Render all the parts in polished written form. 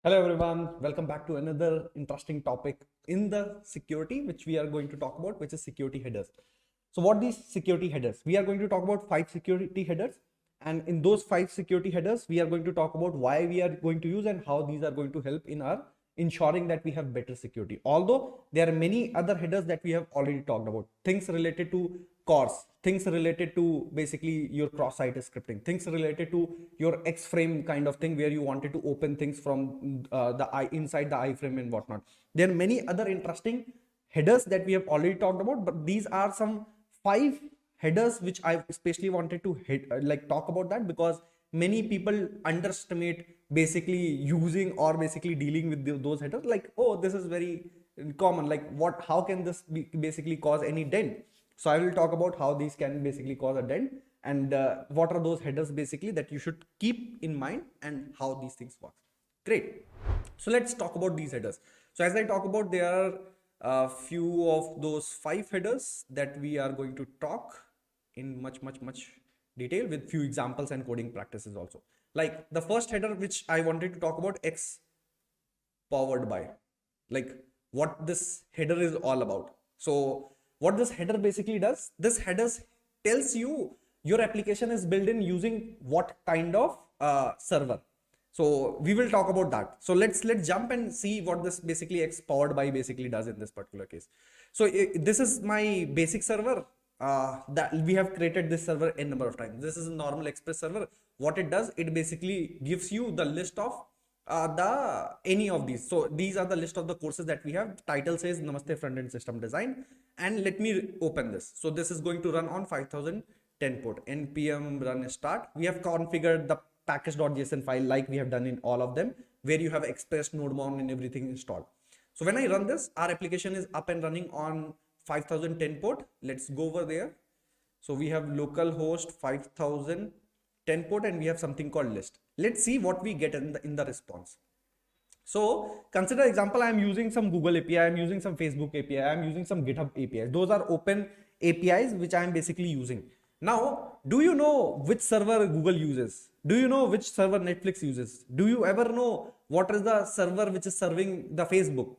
Hello everyone, welcome back to another interesting topic in the security which we are going to talk about, which is security headers. So what these security headers? We are going to talk about 5 security headers, and in those 5 security headers we are going to talk about why we are going to use and how these are going to help in our ensuring that we have better security. Although there are many other headers that we have already talked about, things related to CORS, things related to basically your cross-site scripting, things related to your X-frame kind of thing where you wanted to open things from inside the iframe and whatnot. There are many other interesting headers that we have already talked about, but these are some 5 headers which I especially wanted to talk about that, because many people underestimate basically using or basically dealing with those headers, like, oh, this is very common, like how can this basically cause any dent. So I will talk about how these can basically cause a dent, and what are those headers basically that you should keep in mind and how these things work. Great. So let's talk about these headers. So as I talk about, there are a few of those 5 headers that we are going to talk in much detail with few examples and coding practices also. Like the first header which I wanted to talk about, X powered by, like what this header is all about. So what this header basically does, this header tells you your application is built in using what kind of server. So we will talk about that. So let's jump and see what this basically X powered by basically does in this particular case. So this is my basic server that we have created this server n number of times. This is a normal Express server. What it does, it basically gives you the list of any of these. So these are the list of the courses that we have. Title says Namaste Front-End System Design, and let me open this. So this is going to run on 5010 port, npm run start. We have configured the package.json file like we have done in all of them, where you have Express, Nodemon and everything installed. So when I run this, our application is up and running on 5010 port. Let's go over there. So we have localhost 5010 port, and we have something called list. Let's see what we get in the response. So consider example, I am using some Google API, I am using some Facebook API, I am using some GitHub APIs. Those are open APIs which I am basically using. Now, do you know which server Google uses? Do you know which server Netflix uses? Do you ever know what is the server which is serving the Facebook?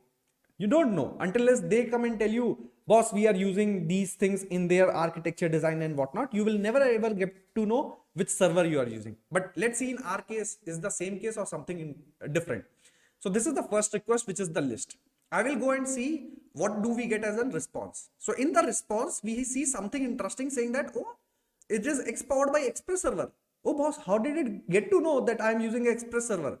You don't know until they come and tell you, boss, we are using these things in their architecture, design and whatnot. You will never ever get to know which server you are using. But let's see in our case, is the same case or something different. So this is the first request, which is the list. I will go and see what do we get as a response. So in the response, we see something interesting saying that, oh, it is X powered by Express server. Oh boss, how did it get to know that I am using Express server?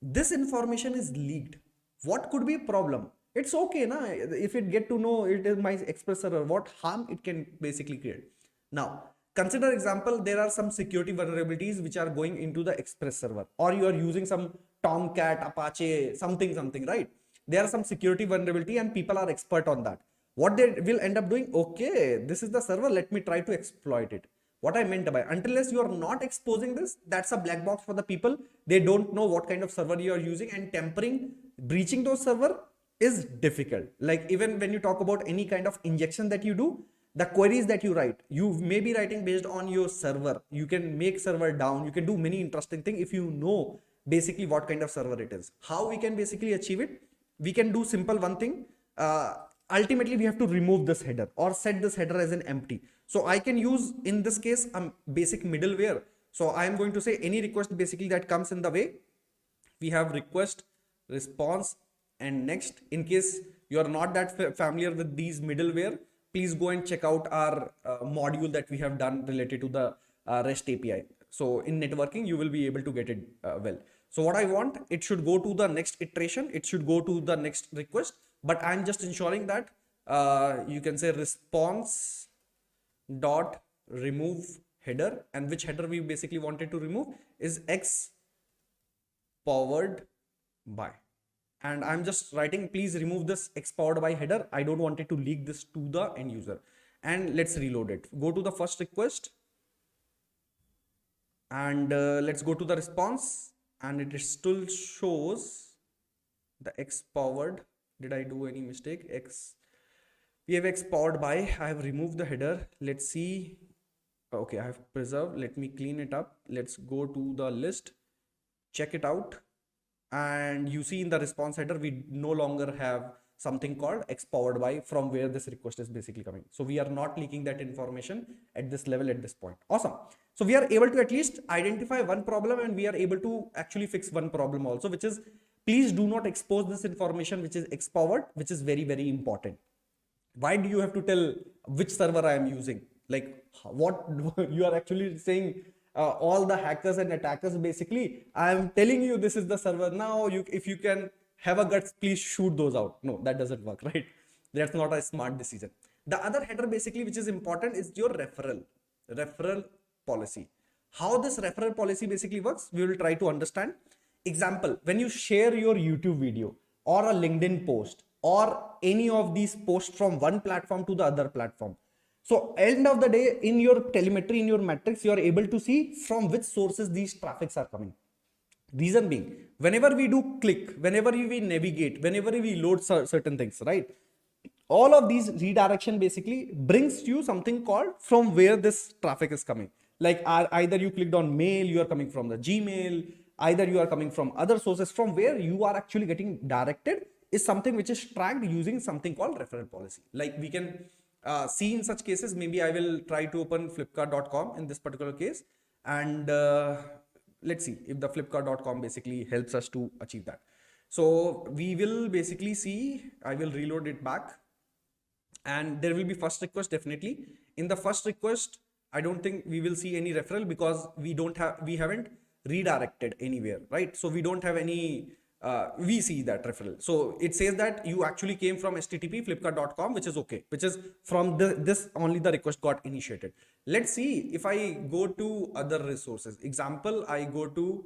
This information is leaked. What could be a problem? It's okay, na? If it get to know it is my Express server, what harm it can basically create. Now, consider example, there are some security vulnerabilities which are going into the Express server, or you are using some Tomcat, Apache, something, right? There are some security vulnerability and people are expert on that. What they will end up doing, okay, this is the server, let me try to exploit it. What I meant by, unless you are not exposing this, that's a black box for the people. They don't know what kind of server you are using, and tampering, breaching those server is difficult. Like even when you talk about any kind of injection that you do, the queries that you write, you may be writing based on your server. You can make server down. You can do many interesting things if you know basically what kind of server it is. How we can basically achieve it? We can do simple one thing. Ultimately, we have to remove this header or set this header as an empty. So I can use in this case a basic middleware. So I am going to say any request basically that comes in the way. We have request, response, and next. In case you are not that familiar with these middleware, please go and check out our module that we have done related to the REST API. So in networking, you will be able to get it well. So what I want, it should go to the next iteration. It should go to the next request, but I'm just ensuring that you can say response dot remove header, and which header we basically wanted to remove is X powered by. And I'm just writing, please remove this X powered by header. I don't want it to leak this to the end user. And let's reload it. Go to the first request, and let's go to the response, and it still shows the X powered. Did I do any mistake? X, we have X powered by. I have removed the header. Let's see. Okay, I have preserved. Let me clean it up. Let's go to the list, check it out. and you see in the response header, we no longer have something called x powered by from where this request is basically coming. So we are not leaking that information at this level at this point. Awesome. So we are able to at least identify one problem, and we are able to actually fix one problem also, which is please do not expose this information which is x powered, which is very, very important. Why do you have to tell which server I am using? Like what you are actually saying, all the hackers and attackers basically, I am telling you this is the server. Now if you can have a guts, please shoot those out. No, that doesn't work, right? That's not a smart decision. The other header basically which is important is your referral policy. How this referral policy basically works, we will try to understand. Example, when you share your YouTube video or a LinkedIn post or any of these posts from one platform to the other platform, so end of the day, in your telemetry, in your metrics, you are able to see from which sources these traffics are coming. Reason being, whenever we do click, whenever we navigate, whenever we load certain things, right? All of these redirection basically brings you something called from where this traffic is coming. Like either you clicked on mail, you are coming from the Gmail, either you are coming from other sources. From where you are actually getting directed is something which is tracked using something called referral policy. Like we can see in such cases, maybe I will try to open flipkart.com in this particular case, and let's see if the flipkart.com basically helps us to achieve that. So we will basically see, I will reload it back, and there will be first request. Definitely in the first request, I don't think we will see any referral because we haven't redirected anywhere, right? So we don't have any we see that referral. So it says that you actually came from http flipkart.com, which is okay, which is from this only the request got initiated. Let's see if I go to other resources. Example, I go to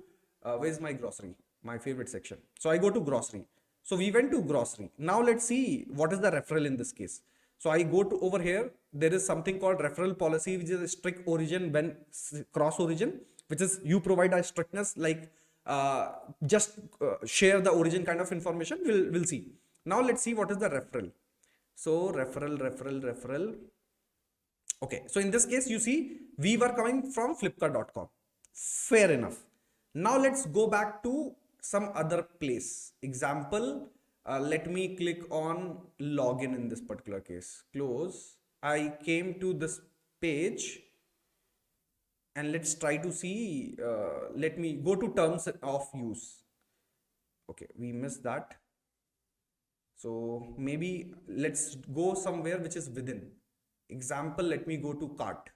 where's my grocery, my favorite section. So I go to grocery. So we went to grocery. Now let's see what is the referral in this case. So I go to over here. There is something called referral policy, which is a strict origin when cross origin, which is you provide a strictness like just share the origin kind of information. We'll see. Now let's see what is the referral. So referral. Okay. So in this case, you see we were coming from flipkart.com. Fair enough. Now let's go back to some other place. Example, let me click on login in this particular case. Close. I came to this page. And let's try to see, let me go to terms of use. Okay, we missed that. So maybe let's go somewhere which is within. Example, let me go to cart.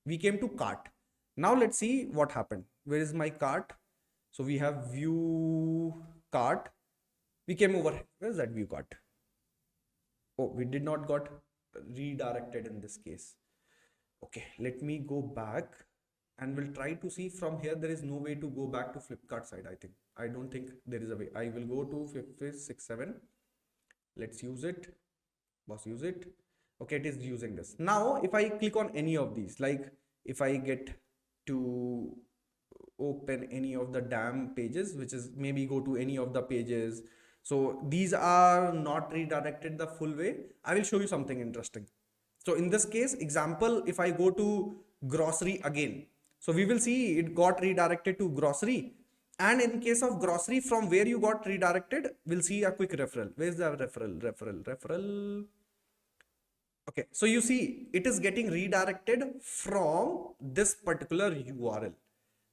We came to cart. Now let's see what happened. Where is my cart? So we have view cart. We came over here. Where is that view cart? Oh, we did not got redirected in this case. Okay, let me go back. And we'll try to see from here. There is no way to go back to Flipkart side. I don't think there is a way. I will go to 567. Let's use it. Boss, use it. Okay, it is using this. Now, if I click on any of these, like if I get to open any of the DAM pages, which is maybe go to any of the pages. So these are not redirected the full way. I will show you something interesting. So in this case, example, if I go to grocery again, so we will see it got redirected to grocery. And in case of grocery, from where you got redirected, we'll see a quick referral. Where's the referral? Okay, so you see it is getting redirected from this particular URL,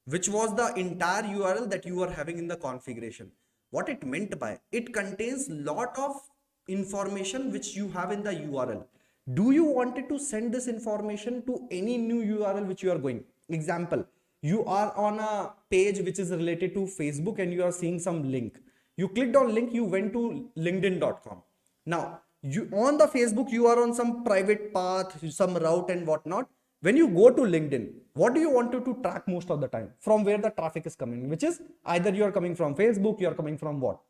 which was the entire URL that you were having in the configuration. What it meant by it contains lot of information which you have in the URL. Do you wanted to send this information to any new URL which you are going? Example, you are on a page which is related to Facebook and you are seeing some link. You clicked on link, you went to linkedin.com. Now, you on the Facebook, you are on some private path, some route and whatnot. When you go to LinkedIn, what do you want to track most of the time? From where the traffic is coming, which is either you are coming from Facebook, you are coming from what?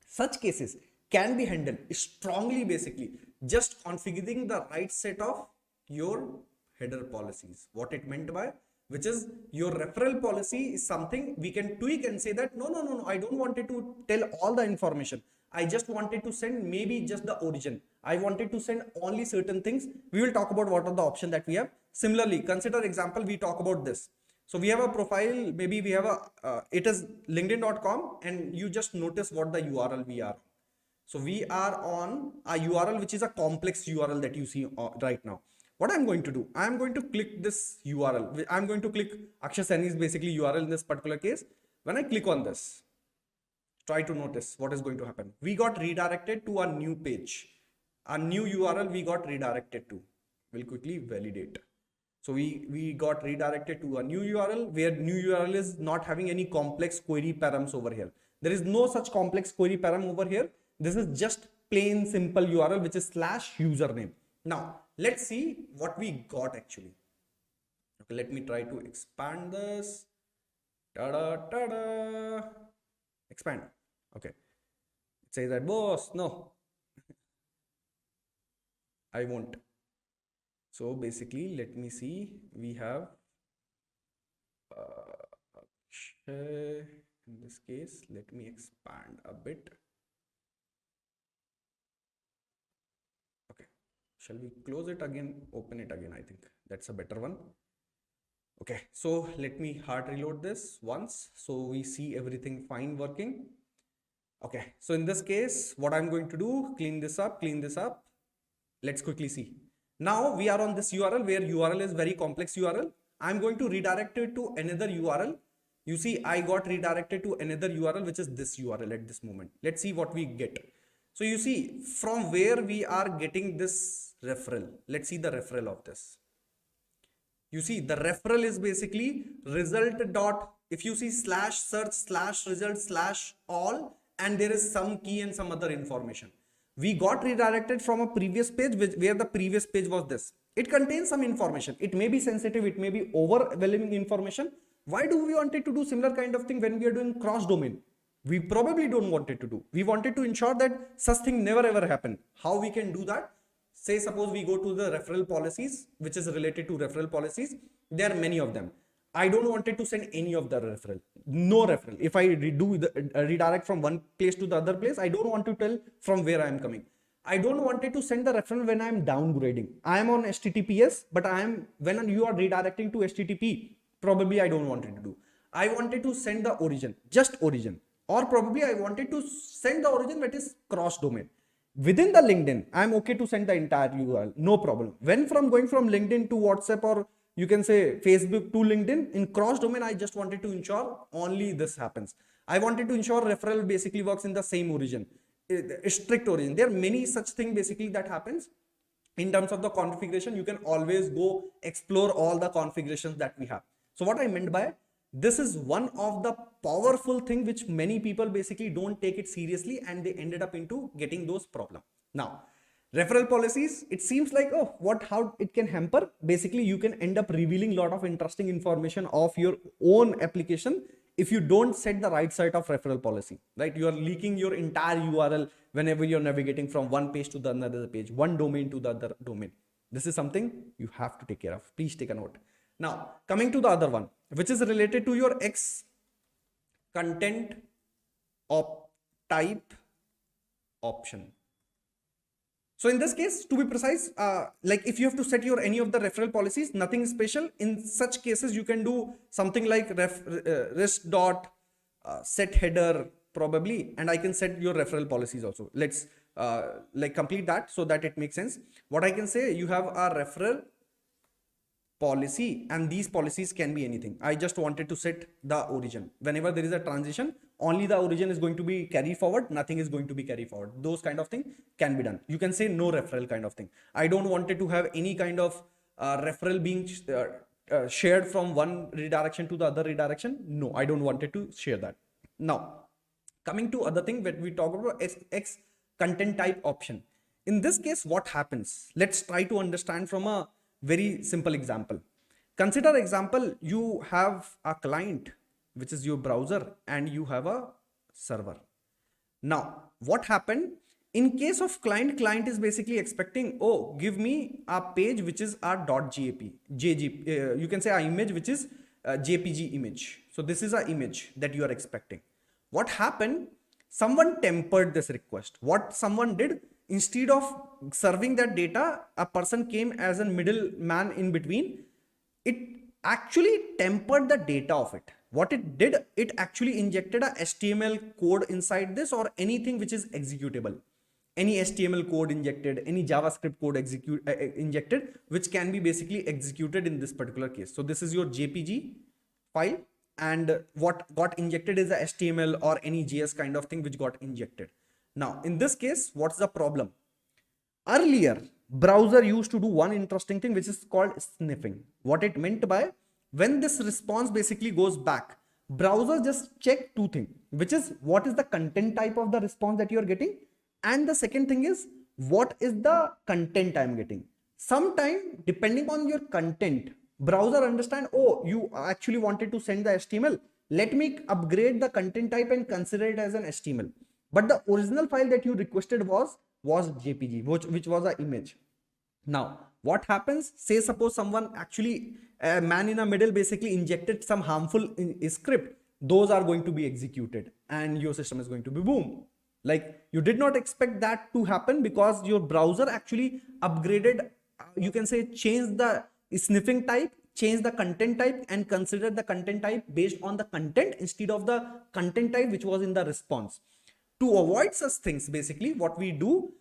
Such cases can be handled strongly, basically just configuring the right set of your header policies. What it meant by, which is your referral policy is something we can tweak and say that no, I don't want it to tell all the information. I just wanted to send maybe just the origin. I wanted to send only certain things. We will talk about what are the options that we have. Similarly, consider example, we talk about this. So we have a profile, maybe we have it is linkedin.com, and you just notice what the URL we are. So we are on a URL which is a complex URL that you see right now. What I'm going to do, I'm going to click this URL. I'm going to click Akshay Saini's basically URL in this particular case. When I click on this, try to notice what is going to happen. We got redirected to a new page. A new URL we got redirected to. We'll quickly validate. So we got redirected to a new URL where new URL is not having any complex query params over here. There is no such complex query param over here. This is just plain simple URL which is /username. Now let's see what we got actually. Okay, let me try to expand this. Ta-da. Expand. Okay. It says that boss. No, I won't. So basically, let me see. We have in this case, let me expand a bit. Okay. Shall we close it again? Open it again. I think that's a better one. Okay. So let me hard reload this once. So we see everything fine working. Okay. So in this case, what I'm going to do, clean this up. Let's quickly see. Now we are on this URL where URL is very complex URL. I'm going to redirect it to another URL. You see, I got redirected to another URL, which is this URL at this moment. Let's see what we get. So you see from where we are getting this referral. Let's see the referral of this. You see the referral is basically result dot, if you see /search /result /all, and there is some key and some other information. We got redirected from a previous page where the previous page was this. It contains some information. It may be sensitive. It may be overwhelming information. Why do we want it to do similar kind of thing when we are doing cross domain? We probably don't want it to do. We wanted to ensure that such thing never ever happen. How we can do that? Say suppose we go to the referral policies, which is related to referral policies. There are many of them. I don't want it to send any of the referral. No referral. If I redirect from one place to the other place, I don't want to tell from where I am coming. I don't want it to send the referral when I am downgrading. I am on HTTPS, but when you are redirecting to HTTP, probably I don't want it to do. I wanted to send the origin, just origin. Or probably I wanted to send the origin that is cross domain. Within the LinkedIn, I'm okay to send the entire URL, no problem. When going from LinkedIn to WhatsApp, or you can say Facebook to LinkedIn, in cross domain, I just wanted to ensure only this happens. I wanted to ensure referral basically works in the same origin, a strict origin. There are many such things basically that happens. In terms of the configuration, you can always go explore all the configurations that we have. So what I meant by this is one of the powerful thing which many people basically don't take it seriously, and they ended up into getting those problems. Now, referral policies, it seems like, oh, how it can hamper. Basically, you can end up revealing a lot of interesting information of your own application if you don't set the right side of referral policy, right? You are leaking your entire URL whenever you're navigating from one page to the another page, one domain to the other domain. This is something you have to take care of. Please take a note. Now, coming to the other one, which is related to your X content type option. So in this case, to be precise, like if you have to set your any of the referral policies, nothing special. In such cases, you can do something like rest dot set header probably, and I can set your referral policies also. Let's like complete that so that it makes sense. What I can say, you have a referral policy, and these policies can be anything. I just wanted to set the origin. Whenever there is a transition, only the origin is going to be carried forward, nothing is going to be carried forward. Those kind of thing can be done. You can say no referral kind of thing. I don't want it to have any kind of referral being shared from one redirection to the other redirection. No, I don't want it to share that. Now, coming to other thing that we talk about, X content type option. In this case, what happens? Let's try to understand from a very simple example. Consider example, you have a client, which is your browser, and you have a server. Now, what happened? In case of client is basically expecting, oh, give me a page which is a .jpg, you can say an image which is a JPG image. So this is an image that you are expecting. What happened? Someone tempered this request. What someone did? Instead of serving that data, a person came as a middleman in between. It actually tempered the data of it. What it did, it actually injected a HTML code inside this, or anything which is executable. Any HTML code injected, any JavaScript code injected, which can be basically executed in this particular case. So this is your JPG file, and what got injected is a HTML or any JS kind of thing which got injected. Now, in this case, what's the problem? Earlier, browser used to do one interesting thing which is called sniffing. What it meant by, when this response basically goes back, browser just check two things, which is what is the content type of the response that you are getting, and the second thing is what is the content I'm getting. Sometime, depending on your content, browser understand, oh, you actually wanted to send the HTML, let me upgrade the content type and consider it as an HTML. But the original file that you requested was JPG, which was an image. Now, what happens? Say suppose someone actually, a man in a middle basically injected some harmful script. Those are going to be executed and your system is going to be boom. Like, you did not expect that to happen because your browser actually upgraded, you can say changed the sniffing type, change the content type, and consider the content type based on the content instead of the content type which was in the response. To avoid such things, basically what we do,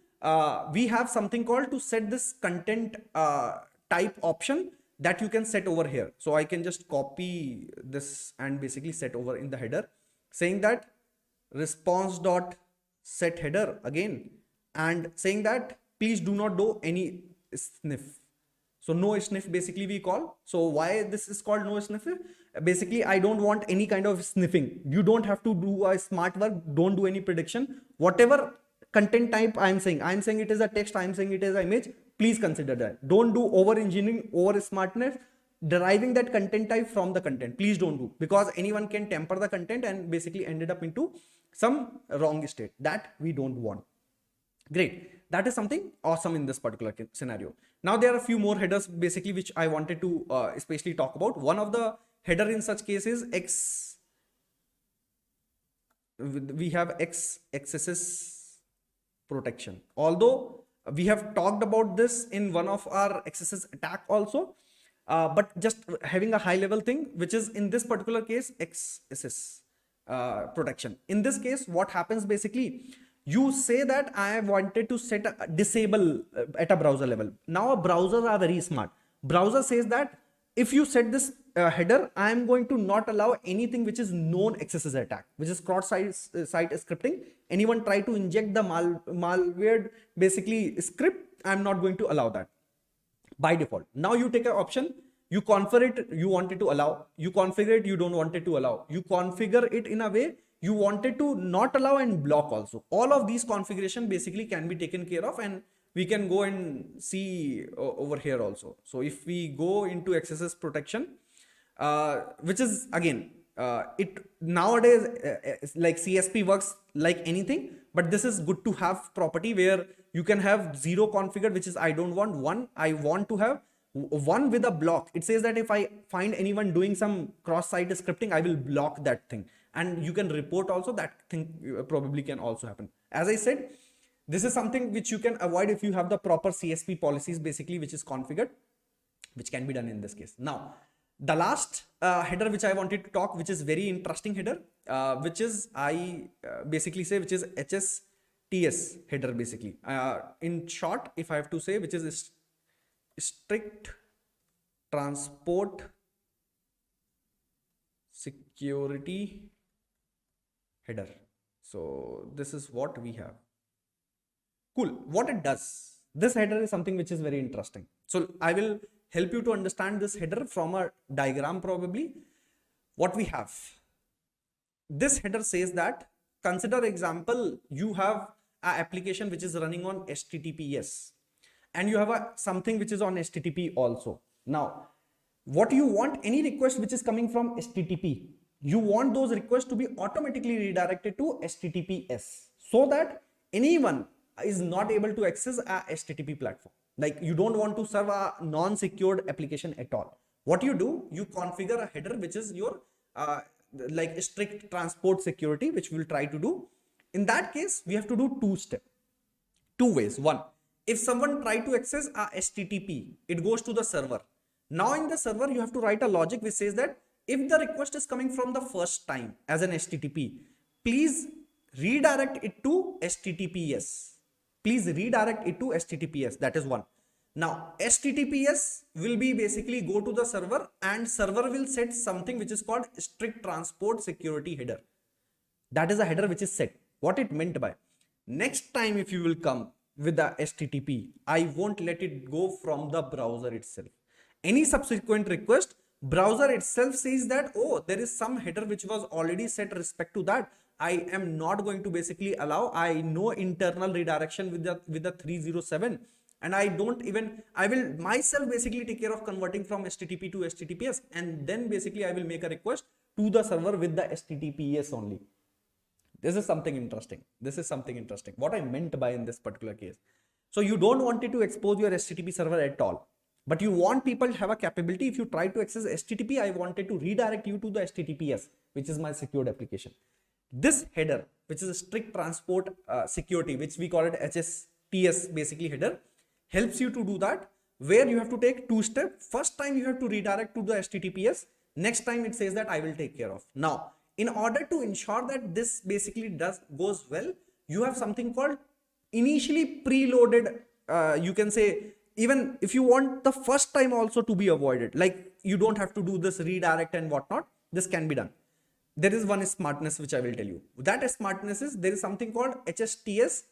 we have something called to set this content type option that you can set over here. So I can just copy this and basically set over in the header, saying that response dot set header again, and saying that please do not do any sniff. So no sniff basically we call. So why this is called no sniff? Basically, I don't want any kind of sniffing. You don't have to do a smart work. Don't do any prediction. Whatever content type I'm saying it is a text, I'm saying it is an image. Please consider that. Don't do over engineering, over smartness, deriving that content type from the content. Please don't do, because anyone can temper the content and basically ended up into some wrong state that we don't want. Great. That is something awesome in this particular scenario. Now there are a few more headers basically which I wanted to especially talk about. One of the header in such cases we have X XSS protection. Although we have talked about this in one of our XSS attack also, but just having a high level thing, which is in this particular case XSS protection. In this case, what happens basically, you say that I wanted to set a disable at a browser level. Now browsers are very smart. Browser says that if you set this header, I am going to not allow anything which is known XSS attack, which is cross-site scripting. Anyone try to inject the malware basically script, I am not going to allow that by default. Now you take an option, you configure it, you want it to allow, you configure it, you don't want it to allow, you configure it in a way you wanted to not allow and block also. All of these configuration basically can be taken care of, and we can go and see over here also. So if we go into XSS protection, which is again, it nowadays like CSP works like anything, but this is good to have property where you can have 0 configured, which is I don't want, 1 I want to have, 1 with a block. It says that if I find anyone doing some cross-site scripting, I will block that thing. And you can report also, that thing probably can also happen. As I said, this is something which you can avoid if you have the proper CSP policies basically, which is configured, which can be done in this case. Now, the last header which I wanted to talk, which is very interesting header, which is I basically say, which is HSTS header basically. In short, if I have to say, which is strict transport security header. So this is what we have. Cool. What it does, this header is something which is very interesting. So I will help you to understand this header from a diagram probably. What we have, this header says that, consider example, you have an application which is running on HTTPS and you have something which is on HTTP also. Now, what you want, any request which is coming from HTTP, you want those requests to be automatically redirected to HTTPS, so that anyone is not able to access a HTTP platform. Like, you don't want to serve a non-secured application at all. What you do, you configure a header which is your like strict transport security, which we'll try to do. In that case, we have to do two ways. One, if someone try to access a HTTP, it goes to the server. Now in the server, you have to write a logic which says that if the request is coming from the first time as an HTTP, please redirect it to HTTPS. Please redirect it to HTTPS. That is one. Now HTTPS will be basically go to the server, and server will set something which is called strict transport security header. That is a header which is set. What it meant by, next time if you will come with the HTTP, I won't let it go from the browser itself. Any subsequent request, browser itself says that, oh, there is some header which was already set respect to that. I am not going to basically allow. I know internal redirection with the 307, and I don't even, I will myself basically take care of converting from HTTP to HTTPS, and then basically I will make a request to the server with the HTTPS only. This is something interesting. This is something interesting. What I meant by in this particular case. So you don't want it to expose your HTTP server at all, but you want people to have a capability. If you try to access HTTP, I wanted to redirect you to the HTTPS, which is my secured application. This header, which is a strict transport security, which we call it HSTS basically header, helps you to do that, where you have to take two steps. First time you have to redirect to the HTTPS. Next time it says that I will take care of. Now, in order to ensure that this basically goes well, you have something called initially preloaded, you can say, even if you want the first time also to be avoided, like you don't have to do this redirect and whatnot, this can be done. There is one smartness which I will tell you. That smartness is, there is something called HSTS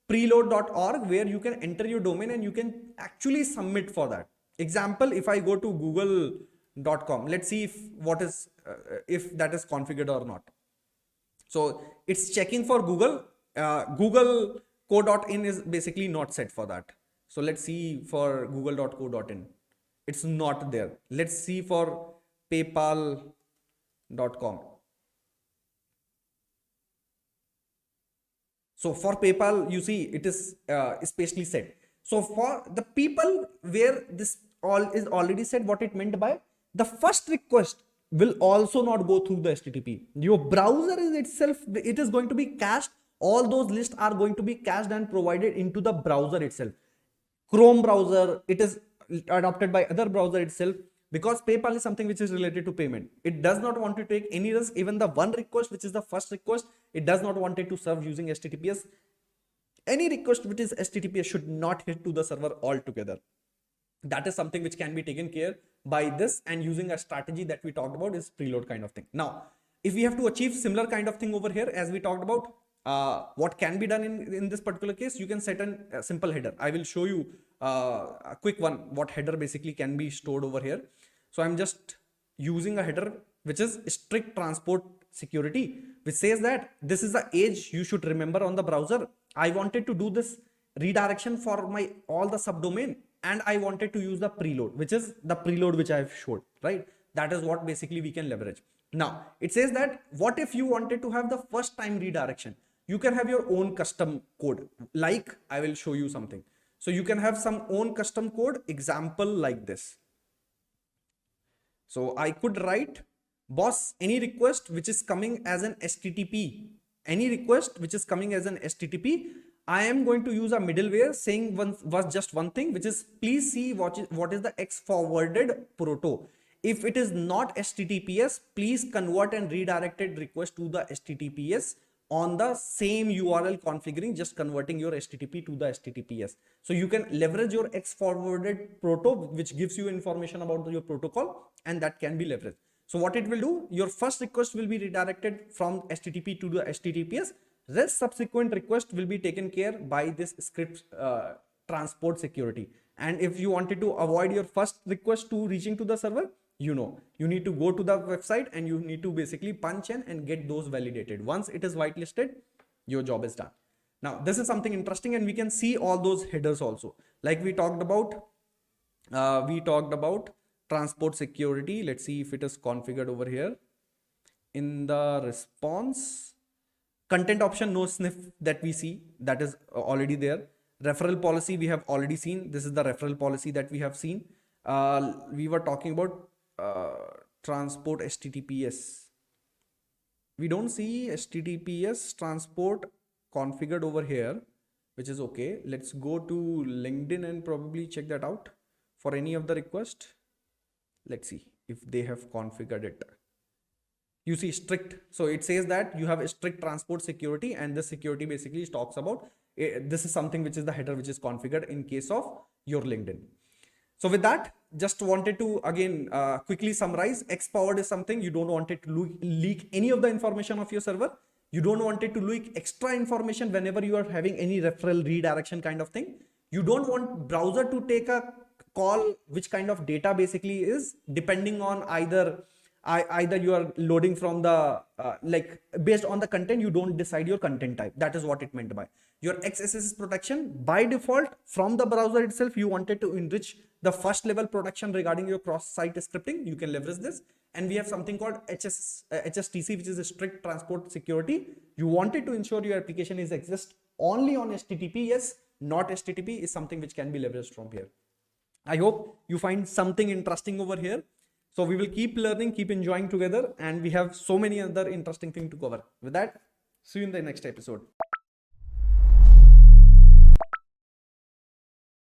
preload.org, where you can enter your domain and you can actually submit for that. Example, if I go to google.com, let's see if that is configured or not. So it's checking for Google. Google co.in is basically not set for that. So let's see for google.co.in. It's not there. Let's see for paypal.com. So for PayPal, you see it is especially set. So for the people where this all is already said, what it meant by, the first request will also not go through the HTTP. Your browser is itself, it is going to be cached. All those lists are going to be cached and provided into the browser itself. Chrome browser, it is adopted by other browser itself, because PayPal is something which is related to payment. It does not want to take any risk. Even the one request, which is the first request, it does not want it to serve using HTTPS. Any request which is HTTPS should not hit to the server altogether. That is something which can be taken care by this, and using a strategy that we talked about is preload kind of thing. Now, if we have to achieve similar kind of thing over here, as we talked about, what can be done in this particular case, you can set a simple header. I will show you a quick one, what header basically can be stored over here. So I'm just using a header which is strict transport security, which says that this is the age you should remember on the browser. I wanted to do this redirection for my all the subdomain, and I wanted to use the preload, which is the preload which I have showed, right? That is what basically we can leverage. Now it says that what if you wanted to have the first time redirection? You can have your own custom code. Like I will show you something. So you can have some own custom code, example like this. So I could write, boss, any request which is coming as an HTTP, any request which is coming as an HTTP, I am going to use a middleware saying was just one thing, which is please see what is the X forwarded proto. If it is not HTTPS, please convert and redirected request to the HTTPS on the same URL configuring, just converting your HTTP to the HTTPS. So you can leverage your X forwarded proto, which gives you information about your protocol, and that can be leveraged. So what it will do, your first request will be redirected from HTTP to the HTTPS. Rest subsequent request will be taken care by this script transport security. And if you wanted to avoid your first request to reaching to the server, you need to go to the website and you need to basically punch in and get those validated. Once it is whitelisted, your job is done. Now this is something interesting, and we can see all those headers also. Like we talked about transport security. Let's see if it is configured over here. In the response, content option, no sniff that we see, that is already there. Referral policy we have already seen. This is the referral policy that we have seen. We were talking about transport HTTPS. We don't see HTTPS transport configured over here, which is okay. Let's go to LinkedIn and probably check that out for any of the request. let's see if they have configured it. You see strict, so it says that you have a strict transport security, and this security basically talks about this is something which is the header which is configured in case of your LinkedIn. So with that, just wanted to again quickly summarize. X-powered is something you don't want it to leak any of the information of your server. You don't want it to leak extra information whenever you are having any referral redirection kind of thing. You don't want browser to take a call which kind of data basically is depending on either you are loading from the like based on the content. You don't decide your content type. That is what it meant by your XSS protection. By default from the browser itself, you wanted to enrich the first level protection regarding your cross-site scripting. You can leverage this. And we have something called HSTC, which is a strict transport security. You wanted to ensure your application is exist only on HTTP. Yes, not HTTP is something which can be leveraged from here. I hope you find something interesting over here. So we will keep learning, keep enjoying together, and we have so many other interesting things to cover. With that, see you in the next episode.